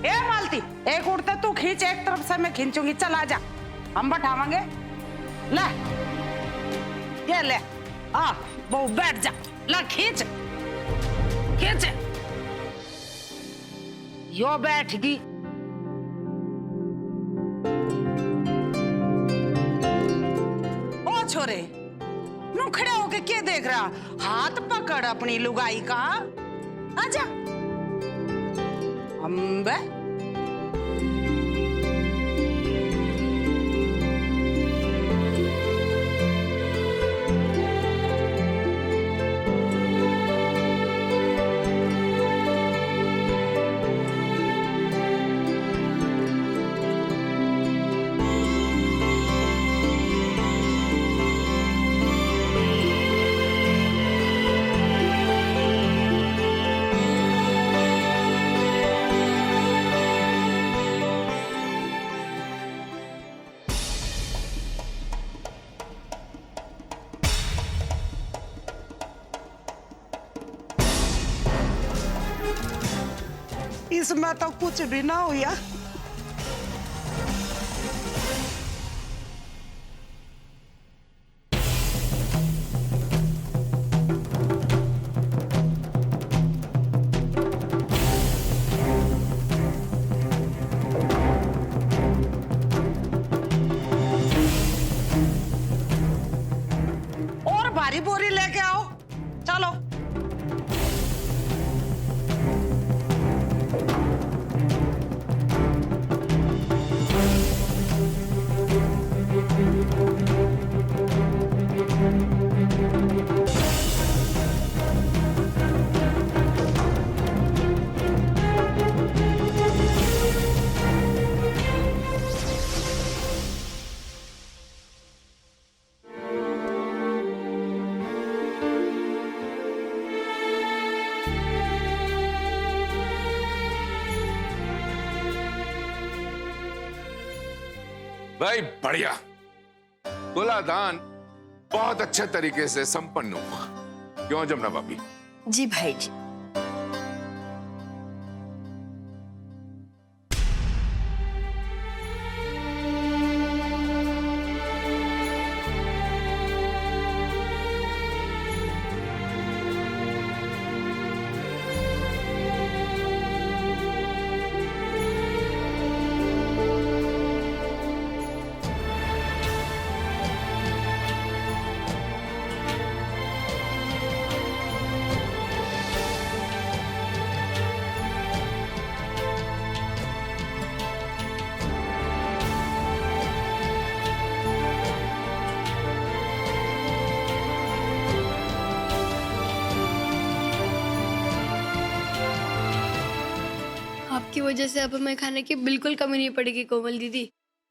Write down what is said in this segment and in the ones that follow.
ए मालती, एक उड़ते तू खींच, एक तरफ से मैं खींचूंगी। चल आजा, हम बैठावांगे। ले ये ले, आ वो बैठ जा। ला खींच खींच, यो बैठ गई। ओ छोरे, नू खड़े होके क्या देख रहा? हाथ पकड़ अपनी लुगाई का, आजा। अम्बे इसमें तो कुछ भी ना हुआ। और भारी बोरी लेके आओ, चलो। भाई बढ़िया, तुलादान बहुत अच्छे तरीके से संपन्न हुआ। क्यों जमुना भाभी? जी भाई जी। आपकी वजह से अब हमें खाने की बिल्कुल कमी नहीं पड़ेगी कोमल दीदी।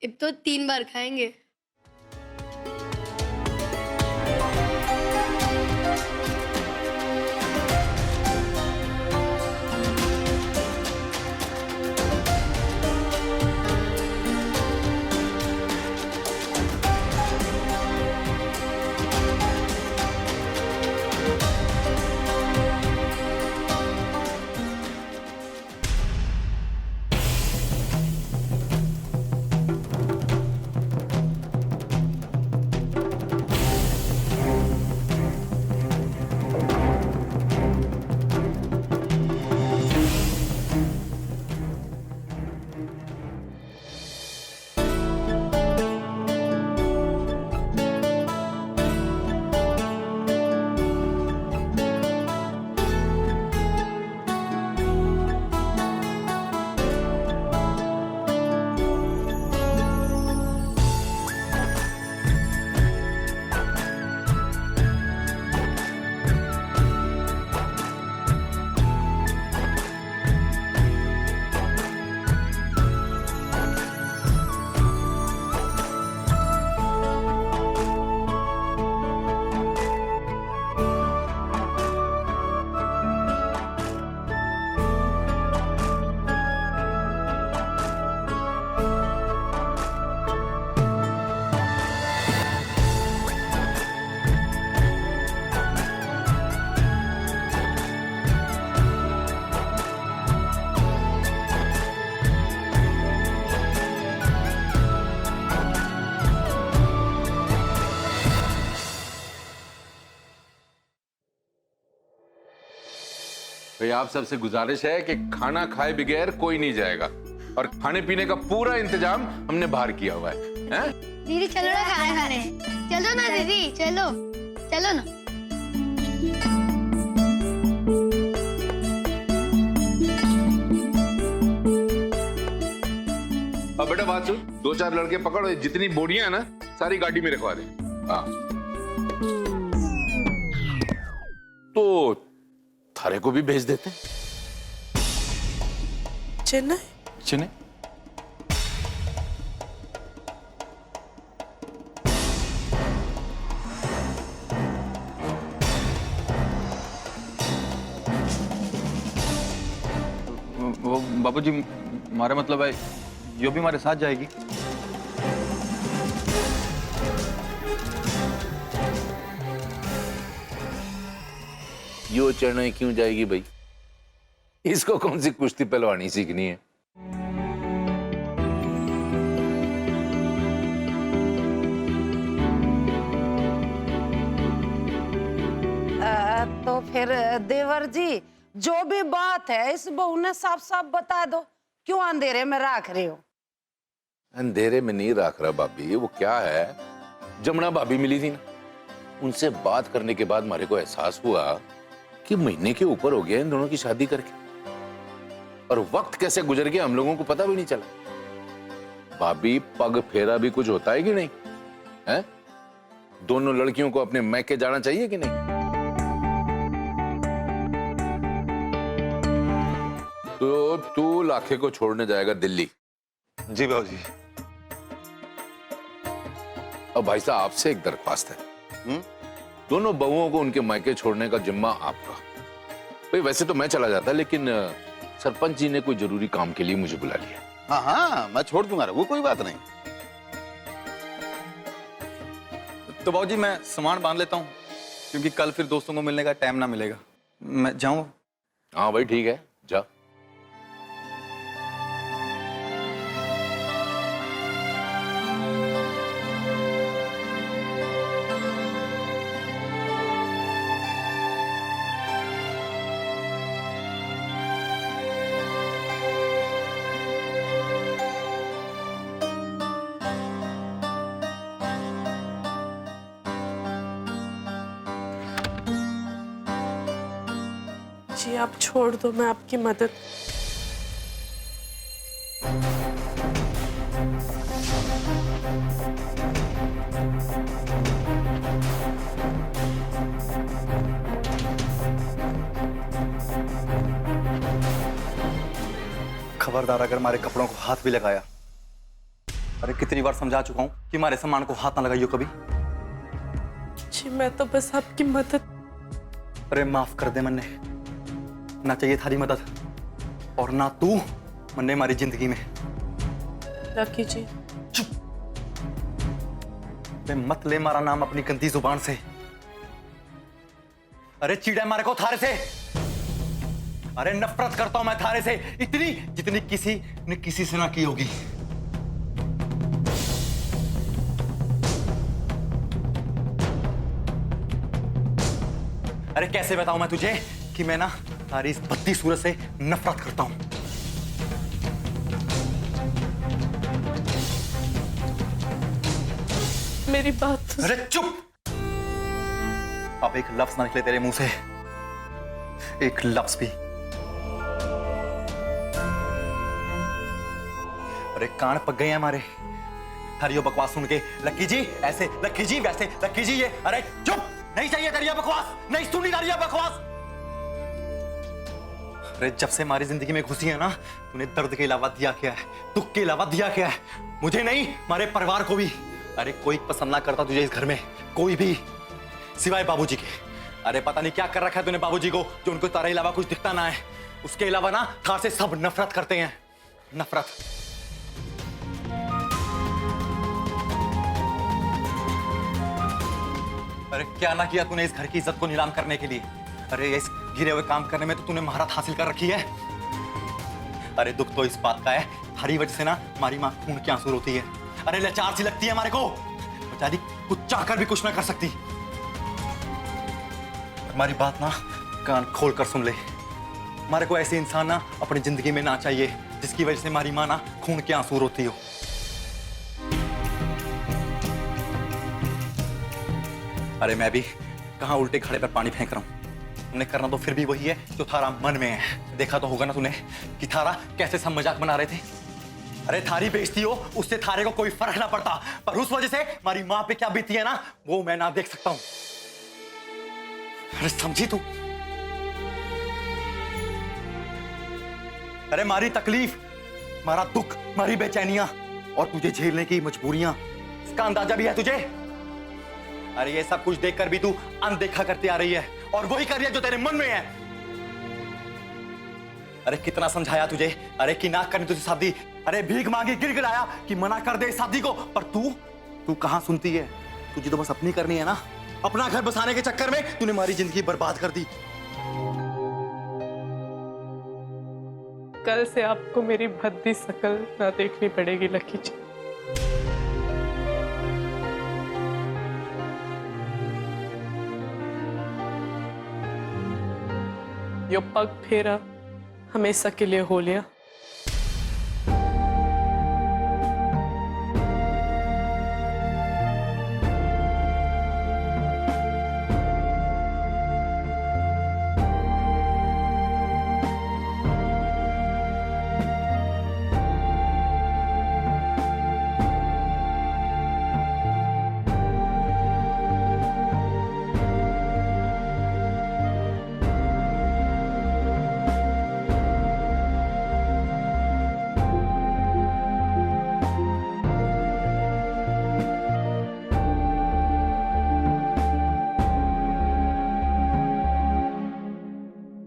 अब तो 3 बार खाएंगे। भाई आप सबसे गुजारिश है कि खाना खाए बगैर कोई नहीं जाएगा, और खाने पीने का पूरा इंतजाम हमने बाहर किया हुआ है, हैं? दीदी चलो ना खाना खाने। चलो ना दीदी, चलो चलो ना। अब बेटा बात सुन, 2-4 लड़के पकड़ो, जितनी बोरियां है ना सारी गाड़ी में रखवा दे। हाँ तो थारे को भी भेज देते हैं। चेन्नई? चेन्नई? वो बाबूजी, हमारा मतलब है यो भी हमारे साथ जाएगी। यो चेन्नई क्यों जाएगी भाई? इसको कौन सी कुश्ती पहलवानी सीखनी है? तो फिर देवर जी, जो भी बात है इस बहू ने साफ साफ बता दो, क्यों अंधेरे में रख रहे हो? अंधेरे में नहीं रख रहा भाभी, वो क्या है, जमुना भाभी मिली थी ना, उनसे बात करने के बाद हमारे को एहसास हुआ कि महीने के ऊपर हो गया इन दोनों की शादी करके, और वक्त कैसे गुजर गया हम लोगों को पता भी नहीं चला। भाभी पग फेरा भी कुछ होता है कि नहीं है? दोनों लड़कियों को अपने मैके जाना चाहिए कि नहीं? तो तू लाखे को छोड़ने जाएगा दिल्ली? जी बाबूजी। अब भाई साहब आपसे एक दरख्वास्त है, दोनों बहुओं को उनके मायके छोड़ने का जिम्मा आपका। भाई वैसे तो मैं चला जाता, लेकिन सरपंच जी ने कोई जरूरी काम के लिए मुझे बुला लिया। हाँ हाँ, मैं छोड़ दूंगा, वो कोई बात नहीं। तो बाबूजी मैं सामान बांध लेता हूँ, क्योंकि कल फिर दोस्तों को मिलने का टाइम ना मिलेगा। मैं जाऊँ? हाँ भाई ठीक है, जा। जी आप छोड़ दो, मैं आपकी मदद। खबरदार अगर हमारे कपड़ों को हाथ भी लगाया। अरे कितनी बार समझा चुका हूँ कि हमारे सामान को हाथ ना लगाइयो कभी। जी मैं तो बस आपकी मदद। अरे माफ कर दे मन्ने, ना चाहिए थारी मदद, और ना तू मन्ने हमारी जिंदगी में। लकी जी चुप, मत ले मारा नाम अपनी गंदी जुबान से। अरे चीड़ा मारे को थारे से। अरे नफरत करता हूं मैं थारे से, इतनी जितनी किसी ने किसी से ना की होगी। अरे कैसे बताऊं मैं तुझे कि मैं ना तारी इस भद्दी सूरत से नफरत करता हूं। मेरी बात तो... अरे चुप, अब एक लफ्ज ना निकले तेरे मुंह से, एक लफ्ज भी। अरे कान पक गए हैं हमारे थारी बकवास सुन के। लक्की जी ऐसे, लक्की जी वैसे, लक्की जी ये। अरे चुप, नहीं चाहिए तेरी बकवास, नहीं सुनी तेरी बकवास। अरे जब से हमारी जिंदगी में घुसी है ना, तूने दर्द के अलावा दिया क्या है, दुख के अलावा दिया क्या है? मुझे नहीं, हमारे परिवार को भी। अरे कोई पसंद ना करता तुझे इस घर में, कोई भी, सिवाय बाबूजी के। अरे पता नहीं क्या कर रखा है तूने बाबूजी को, जो उनको तारे अलावा कुछ दिखता ना है। उसके अलावा ना थार से सब नफरत करते हैं, नफरत। अरे क्या ना किया तूने इस घर की इज्जत को नीलाम करने के लिए। अरे इस गिरे हुए काम करने में तो तूने महारत हासिल कर रखी है। अरे दुख तो इस बात का है, हरी वजह से ना हमारी माँ खून के आंसू रोती है। अरे लाचार सी लगती है हमारे को, बेचारी कुछ चाहकर भी कुछ ना कर सकती। हमारी बात ना कान खोल कर सुन ले, हमारे को ऐसे इंसान ना अपनी जिंदगी में ना चाहिए जिसकी वजह से हमारी माँ ना खून के आंसू रोती हो। अरे मैं भी कहाँ उल्टे खड़े पर पानी फेंक रहा हूँ। तुमने करना तो फिर भी वही है जो थारा मन में है। देखा तो होगा ना तूने कि थारा कैसे सब मजाक बना रहे थे। अरे थारी बेइज्जती हो उससे थारे को कोई फर्क ना पड़ता, पर उस वजह से हमारी माँ पे क्या बीती है ना वो मैं ना देख सकता हूँ। अरे समझी तू? अरे हमारी तकलीफ, हमारा दुख, हमारी बेचैनियां और तुझे झेलने की मजबूरियां, इसका अंदाजा भी है तुझे? अरे ये सब कुछ देखकर भी तू अनदेखा करती आ रही है और वही कर रही है जो तेरे मन में है। अरे कितना समझाया तुझे, अरे कि ना करनी तुझे शादी, अरे भीख मांगी गिड़गिड़ाया कि मना कर दे शादी को, पर तू कहां सुनती है? तुझे तो बस अपनी करनी है ना। अपना घर बसाने के चक्कर में तूने हमारी जिंदगी बर्बाद कर दी। कल से आपको मेरी भद्दी शकल ना देखनी पड़ेगी लकी जी। यो पग फेरा हमेशा के लिए हो लिया।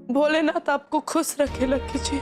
भोलेनाथ आपको खुश रखे लकी जी।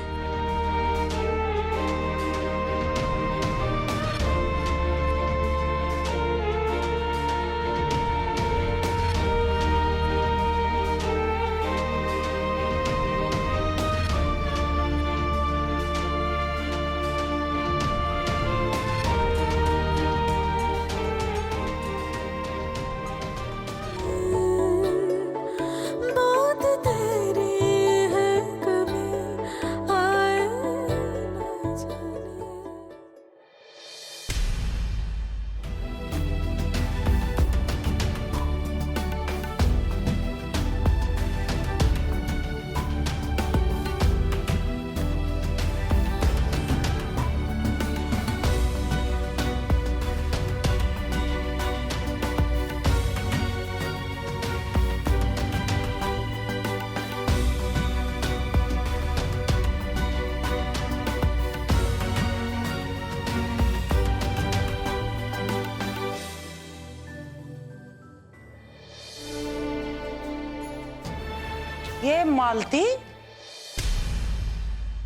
ये मालती,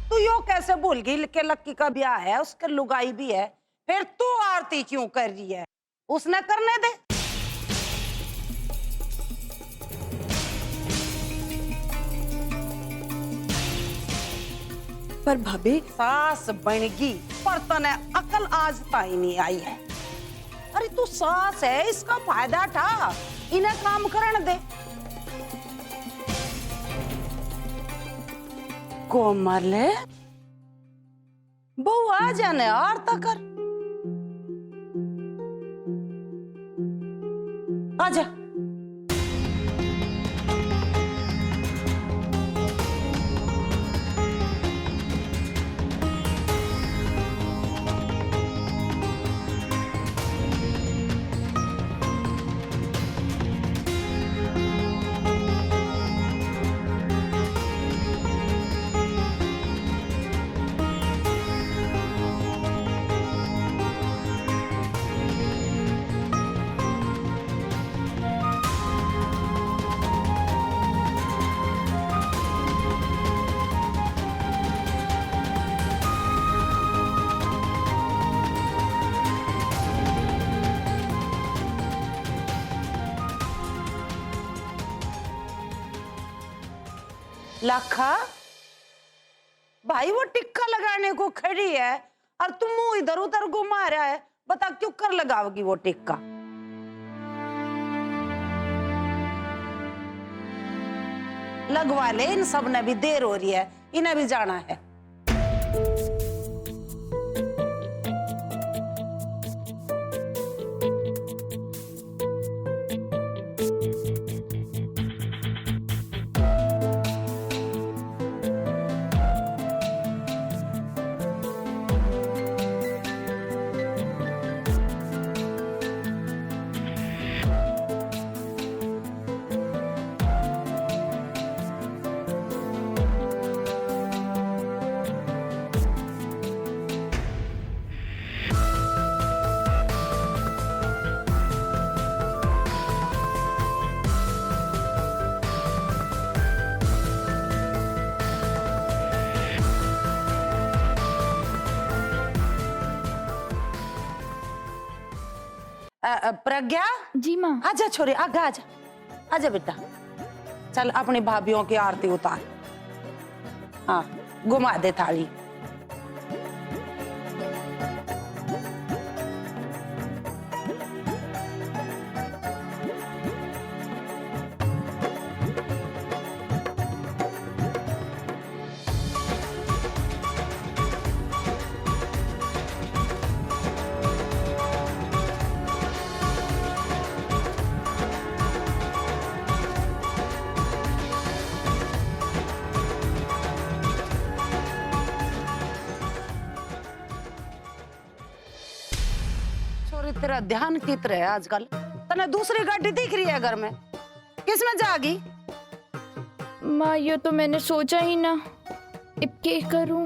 तू यो कैसे भूल गई कि लक्की का ब्याह है, उसके लुगाई भी है, फिर तू आरती क्यों कर रही है? उसने करने दे। पर भाभी सास बनेगी पर तने अकल आज ताई नहीं आई है। अरे तू सास है, इसका फायदा उठा, इन्हें काम करने दे। कोमल बहू आ जाने आरता कर, आजा। लाखा भाई वो टिक्का लगाने को खड़ी है और तुम मुंह इधर उधर घुमा रहा है, बता क्यों कर लगाओगी वो टिक्का? लगवा ले, इन सब ने भी देर हो रही है, इन्हें भी जाना है। प्रज्ञा, जी माँ। आजा छोरी, आगा आजा, आजा बेटा। चल अपनी भाभीियों की आरती उतार। हाँ, घुमा दे थाली। तेरा ध्यान किधर है आजकल? तने दूसरी गाड़ी दिख रही है घर में, किसमें जागी? माँ ये तो मैंने सोचा ही ना, अब क्या करूं?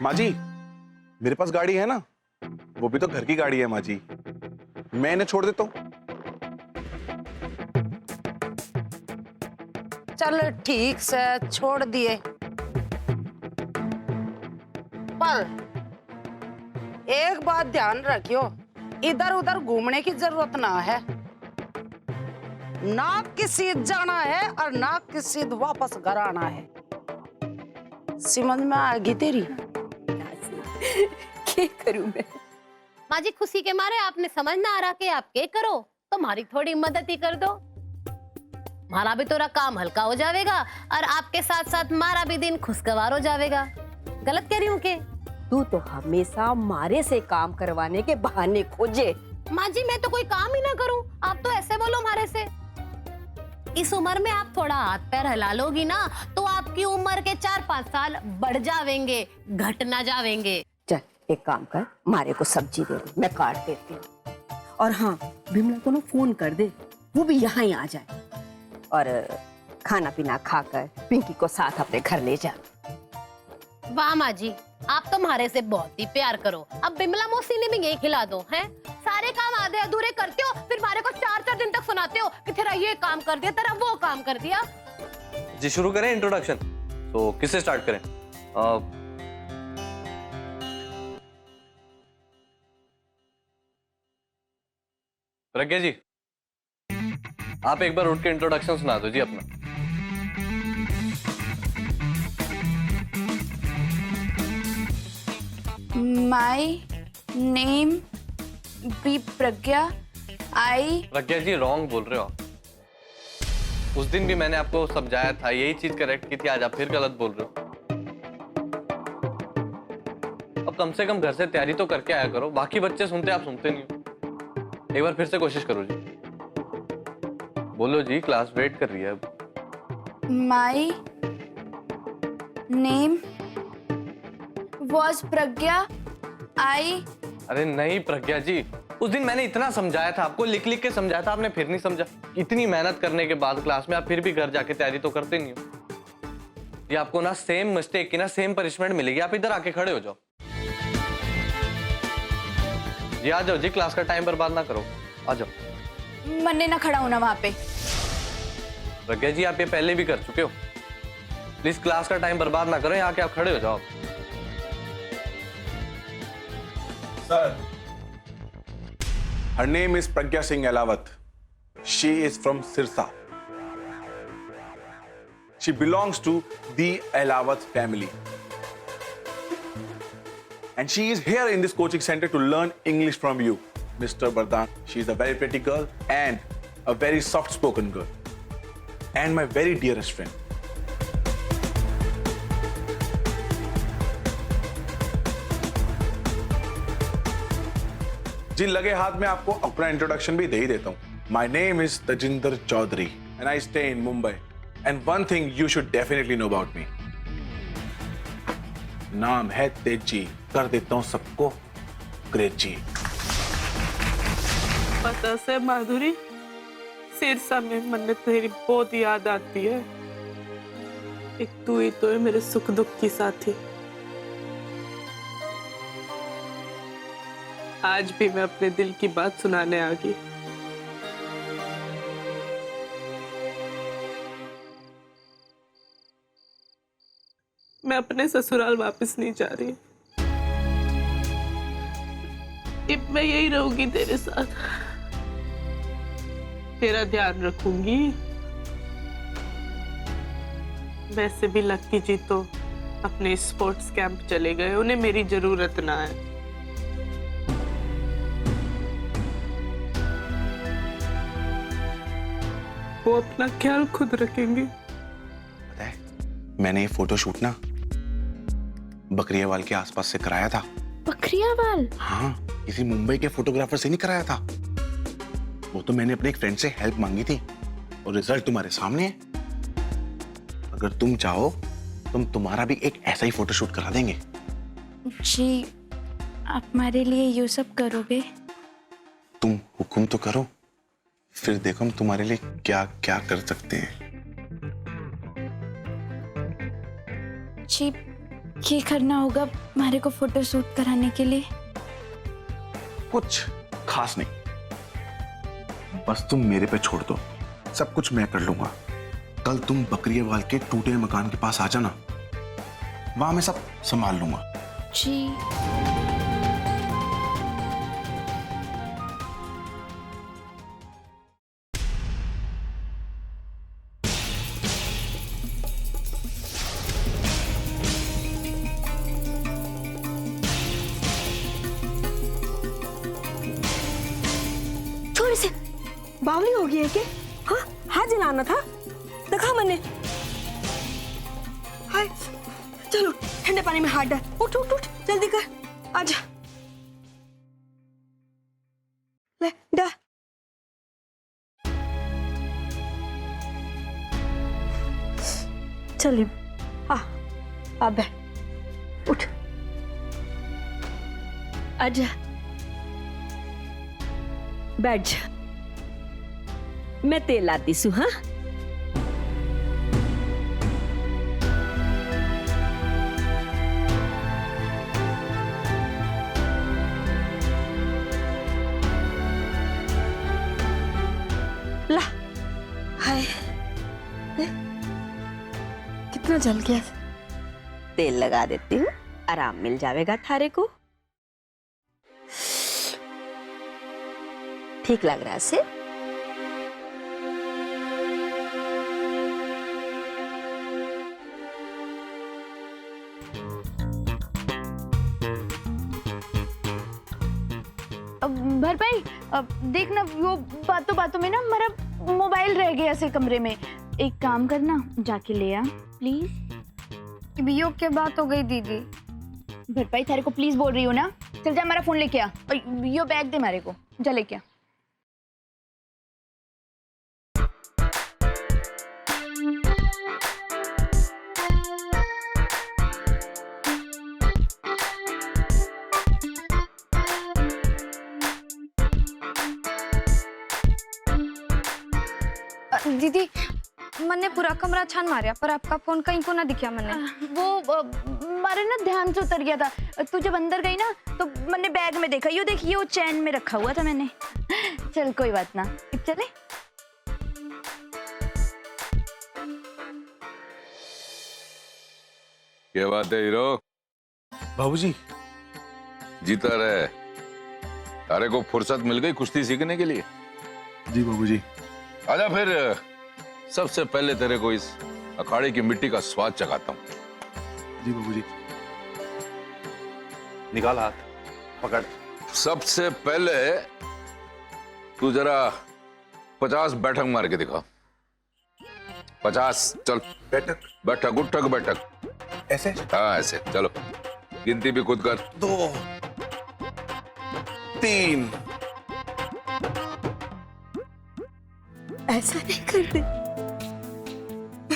माँ जी, मेरे पास गाड़ी है ना, वो भी तो घर की गाड़ी है माँ जी, मैं इन्हें छोड़ देता हूँ। चल ठीक से छोड़ दिए, पर एक बात ध्यान रखियो, इधर उधर घूमने की जरूरत ना है। ना किसी जाना है और ना किसी वापस घर आना है। समझ में आ गई तेरी? क्या करूं मैं? माँ जी खुशी के मारे आपने समझ ना आ रहा कि आप क्या करो, तो हमारी थोड़ी मदद ही कर दो। हमारा भी थोड़ा काम हल्का हो जाएगा और आपके साथ साथ हमारा भी दिन खुशगवार हो जाएगा। गलत कह रही हूँ के? तू तो हमेशा मारे से काम करवाने के बहाने खोजे। माँ जी मैं तो कोई काम ही ना करूं, आप तो ऐसे बोलो हमारे से। इस उम्र में आप थोड़ा हाथ पैर हिला लोगी ना तो आपकी उम्र के 4-5 साल बढ़ जावेंगे, घट ना जावेंगे। चल एक काम कर, मारे को सब्जी दे दे, मैं काट देती हूँ। और हाँ, बिमला को ना फोन कर दे, वो भी यहाँ ही आ जाए और खाना पीना खाकर पिंकी को साथ अपने घर ले जा। वाह माँ जी, आप तो हमारे से बहुत ही प्यार करो। अब बिमला मौसी ने भी यही खिला दो हैं। सारे काम आधे अधूरे करते हो, फिर हमारे को 4-4 दिन तक सुनाते हो कि तेरा ये काम कर दिया, तेरा वो काम कर दिया। जी शुरू करें इंट्रोडक्शन? तो किससे स्टार्ट करें? प्रज्ञा जी, आप एक बार उठ के इंट्रोडक्शन सुना दो जी अपना। My name be Pragya. Pragya ji wrong बोल रहे हो आप। उस दिन भी मैंने आपको समझाया था, यही चीज करेक्ट की थी, आज आप फिर गलत बोल रहे हो। अब कम से कम घर से तैयारी तो करके आया करो, बाकी बच्चे सुनते आप सुनते नहीं हो। एक बार फिर से कोशिश करो जी, बोलो जी, क्लास वेट कर रही है अब। My name was प्रज्ञा। अरे नहीं प्रज्ञा जी, उस दिन मैंने इतना समझाया था आपको, लिख लिख के समझाया था, आपने फिर नहीं समझा। इतनी मेहनत करने के बाद क्लास में आप फिर भी घर जाके तैयारी तो करते नहीं हो। ये आपको ना सेम मिस्टेक की ना सेम पनिशमेंट मिलेगी। आप इधर आके खड़े हो जाओ जी, आ जाओ जी, क्लास का टाइम बर्बाद ना करो, आ जाओ। मन्ने ना खड़ा होना वहां पे। प्रज्ञा जी आप ये पहले भी कर चुके हो, प्लीज क्लास का टाइम बर्बाद ना करो, यहाँ के आप खड़े हो जाओ। Sir, her name is Pragya Singh Elawat. She is from Sirsa. She belongs to the Elawat family. And she is here in this coaching center to learn English from you, Mr. Bardhan. She is a very pretty girl and a very soft-spoken girl. and my very dearest friend. जी लगे हाथ में आपको अपना introduction भी दे ही देता हूँ. My name is Tajinder Chaudhary and I stay in Mumbai. And one thing you should definitely know about me. नाम है तेजी. कर देता हूँ सबको क्रेजी. पता से माधुरी, सिरसा में मन तेरी बहुत याद आती है. एक तू ही तो है मेरे सुख दुख की साथी. आज भी मैं अपने दिल की बात सुनाने आ गई. मैं अपने ससुराल वापस नहीं जा रही. अब मैं यही रहूंगी तेरे साथ. तेरा ध्यान रखूंगी. वैसे भी लक्की जी तो अपने स्पोर्ट्स कैंप चले गए. उन्हें मेरी जरूरत ना है. वो अपना ख्याल खुद रखेंगे. पता है मैंने ये फोटो शूट ना बकरियावाल के आसपास से कराया था. बकरियावाल? हाँ, किसी मुंबई के फोटोग्राफर से नहीं कराया था. वो तो मैंने अपने एक फ्रेंड से हेल्प मांगी थी और रिजल्ट तुम्हारे सामने है. अगर तुम चाहो तुम तुम्हारा भी एक ऐसा ही फोटोशूट करा देंगे. जी आप हमारे लिए ये सब करोगे? तुम हुक्म तो करो, फिर देखो हम तुम्हारे लिए क्या क्या कर सकते हैं. जी ये करना होगा हमारे को फोटो शूट कराने के लिए? कुछ खास नहीं, बस तुम मेरे पे छोड़ दो, सब कुछ मैं कर लूंगा. कल तुम बकरियावाल के टूटे मकान के पास आ जाना, वहां मैं सब संभाल लूंगा. जी थोड़ी सी बावली हो गई है क्या? हाँ हाथ जलाना था, देखा मैंने. हाय चलो ठंडे पानी में हाथ डाल. उठ उठ उठ जल्दी कर, आजा. ले डाल. चलिए आ बैठ, उठ आजा, बैठ जा. मैं तेल लाती हूँ. हाँ ला. हाय कितना जल गया. तेल लगा देती हूँ, आराम मिल जाएगा थारे को. ठीक लग रहा है से? भरपाई देखना वो बातों बातों में ना हमारा मोबाइल रह गया ऐसे कमरे में. एक काम करना जाके ले आ प्लीज. बीओ के बात हो गई दीदी. भरपाई थारे को प्लीज बोल रही हूँ ना. चल जा हमारा फोन लेके आ और यो बैग दे हमारे को. जा लेके आ. दीदी मैंने पूरा कमरा छान मारा पर आपका फोन कहीं को ना दिखा. मैंने वो मारे ना ध्यान से उतर गया था. तू जब अंदर गई ना तो मैंने बैग में देखा. यो देखिए वो चैन में रखा हुआ था मैंने. चल कोई बात ना, चले. क्या बात है हीरो? बाबूजी जीता रहे. तारे को फुर्सत मिल गई कुश्ती सीखने के लिए. जी बाबूजी. आजा फिर सबसे पहले तेरे को इस अखाड़े की मिट्टी का स्वाद चखाता हूँ. जी बाबूजी. निकाल हाथ, पकड़. सबसे पहले तू जरा 50 बैठक मार के दिखा. 50 चल बैठक बैठक उठक बैठक। ऐसे हाँ ऐसे चलो, गिनती भी खुद कर। 2 3 ऐसा नहीं करते।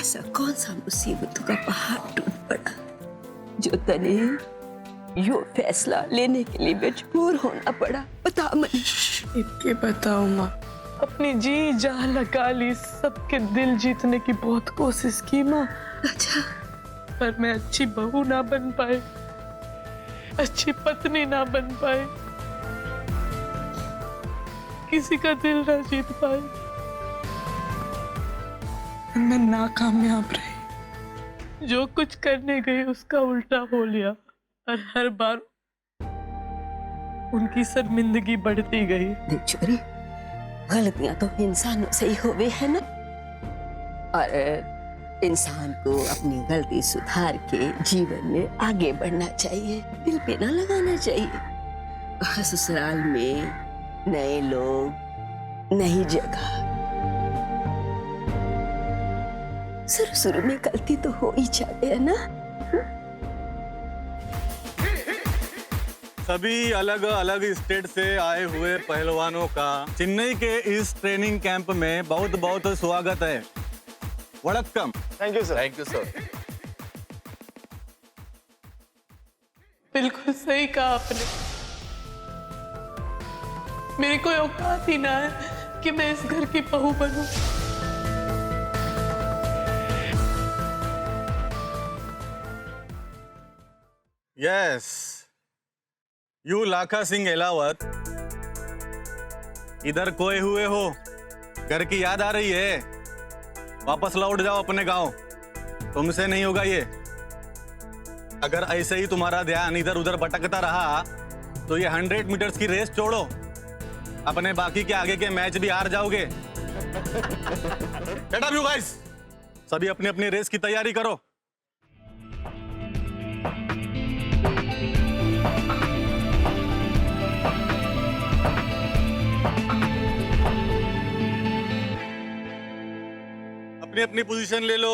ऐसा कौन सा मुसीबतों का पहाड़ टूट पड़ा जो तने यो फैसला लेने के लिए मजबूर होना पड़ा? बता मनी। इनके बताओ माँ, अपनी जी जान लगा ली, सबके दिल जीतने की बहुत कोशिश की माँ, अच्छा, पर मैं अच्छी बहू ना बन पाए, अच्छी पत्नी ना बन पाए, किसी का दिल ना जीत पाए। मैं नाकामयाब रही, जो कुछ करने गई उसका उल्टा हो लिया, और हर बार उनकी शर्मिंदगी बढ़ती गई। देख छोरी, गलतियां तो इंसानों से ही होवे है ना, और इंसान को अपनी गलती सुधार के जीवन में आगे बढ़ना चाहिए, दिल पे ना लगाना चाहिए। ससुराल में नए लोग, नई जगह, शुरू शुरू में गलती तो हो ही जाती है ना। सभी अलग अलग स्टेट से आए हुए पहलवानों का चेन्नई के इस ट्रेनिंग कैंप में बहुत बहुत स्वागत है। वड़क्कम। Thank you sir. Thank you sir. बिल्कुल सही कहा आपने, मेरी कोई औकात ही ना है कि मैं इस घर की बहू बनूं। यस, यू लाखा सिंह एलावत, इधर कोए हुए हो? घर की याद आ रही है? वापस लौट जाओ अपने गांव, तुमसे नहीं होगा ये। अगर ऐसे ही तुम्हारा ध्यान इधर उधर भटकता रहा तो ये 100 मीटर्स की रेस छोड़ो, अपने बाकी के आगे के मैच भी हार जाओगे। गेट अप यू गाइस, सभी अपनी अपनी रेस की तैयारी करो। अपनी अपनी पोजीशन ले लो।